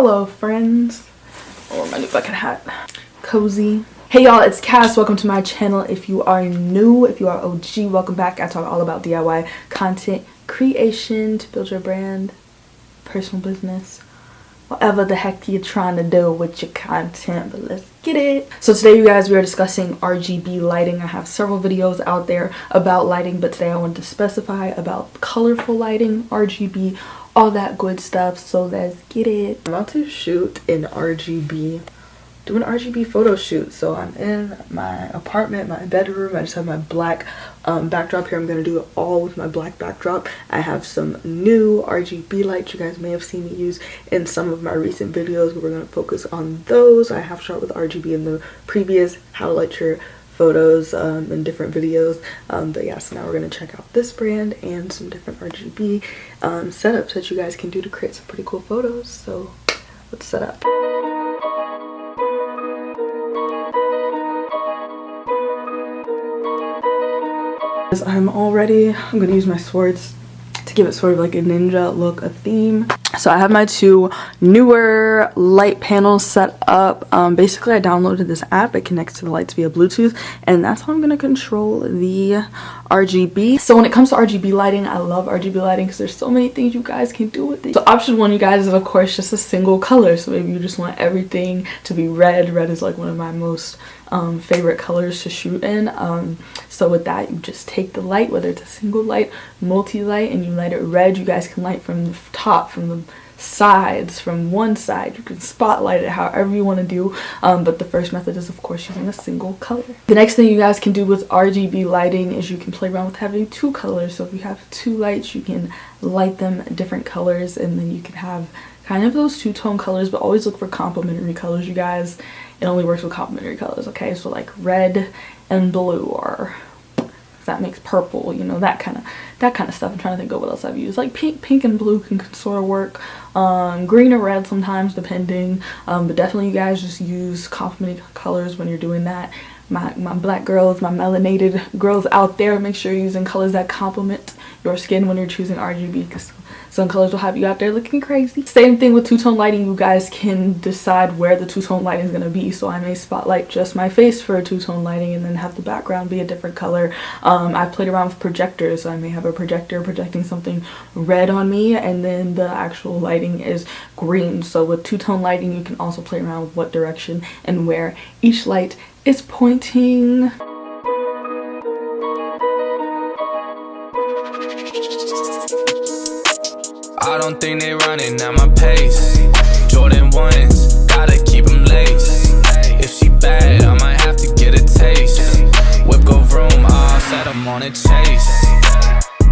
Hello friends, or my new bucket hat, cozy. Hey y'all, it's Cass. Welcome to my channel. If you are new, if you are OG, welcome back. I talk all about DIY content creation to build your brand, personal business, whatever the heck you're trying to do with your content, but let's get it. So today you guys, we are discussing RGB lighting. I have several videos out there about lighting, but today I wanted to specify about colorful lighting, RGB, all that good stuff. So let's get it. I'm about to shoot in RGB, do an RGB photo shoot. So I'm in my apartment, my bedroom. I just have my black backdrop here. I'm gonna do it all with my black backdrop. I have some new RGB lights you guys may have seen me use in some of my recent videos, but we're gonna focus on those. I have shot with RGB in the previous how to light your photos in different videos, but yeah, so now we're gonna check out this brand and some different RGB setups that you guys can do to create some pretty cool photos. So let's set up. I'm all ready. I'm gonna use my swords to give it sort of like a ninja look, a theme. So I have my two newer light panels set up. Basically I downloaded this app. It connects to the lights via Bluetooth, and that's how I'm gonna control the RGB. So when it comes to RGB lighting, I love RGB lighting because there's so many things you guys can do with it. So option one, you guys, is of course just a single color. So maybe you just want everything to be red. Red is like one of my most favorite colors to shoot in. So with that, you just take the light, whether it's a single light, multi-light, and you light it red. You guys can light from the top, from the sides, from one side. You can spotlight it however you want to do, but the first method is of course using a single color. The next thing you guys can do with RGB lighting is you can play around with having two colors. So if you have two lights, you can light them different colors, and then you can have kind of those two-tone colors, but always look for complementary colors, you guys. It only works with complementary colors, okay? So like red and blue, or that makes purple, you know, that kind of stuff. I'm trying to think of what else I've used. Like pink and blue can sort of work. Green or red sometimes, depending. But definitely you guys just use complementary colors when you're doing that. My black girls, my melanated girls out there, make sure you're using colors that complement your skin when you're choosing RGB, because some colors will have you out there looking crazy. Same thing with two-tone lighting. You guys can decide where the two-tone lighting is going to be. So I may spotlight just my face for a two-tone lighting and then have the background be a different color. I've played around with projectors. So I may have a projector projecting something red on me, and then the actual lighting is green. So with two-tone lighting, you can also play around with what direction and where each light is pointing. I don't think they running at my pace. Jordan 1s, gotta keep them laced. If she bad, I might have to get a taste. Whip go vroom, I'll set them on a chase.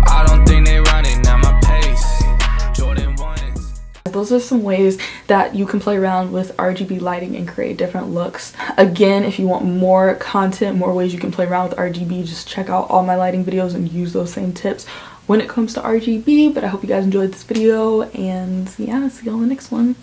I don't think they running at my pace. Jordan 1s. Those are some ways that you can play around with RGB lighting and create different looks. Again, if you want more content, more ways you can play around with RGB, just check out all my lighting videos and use those same tips when it comes to RGB. But I hope you guys enjoyed this video, and yeah, see you on the next one.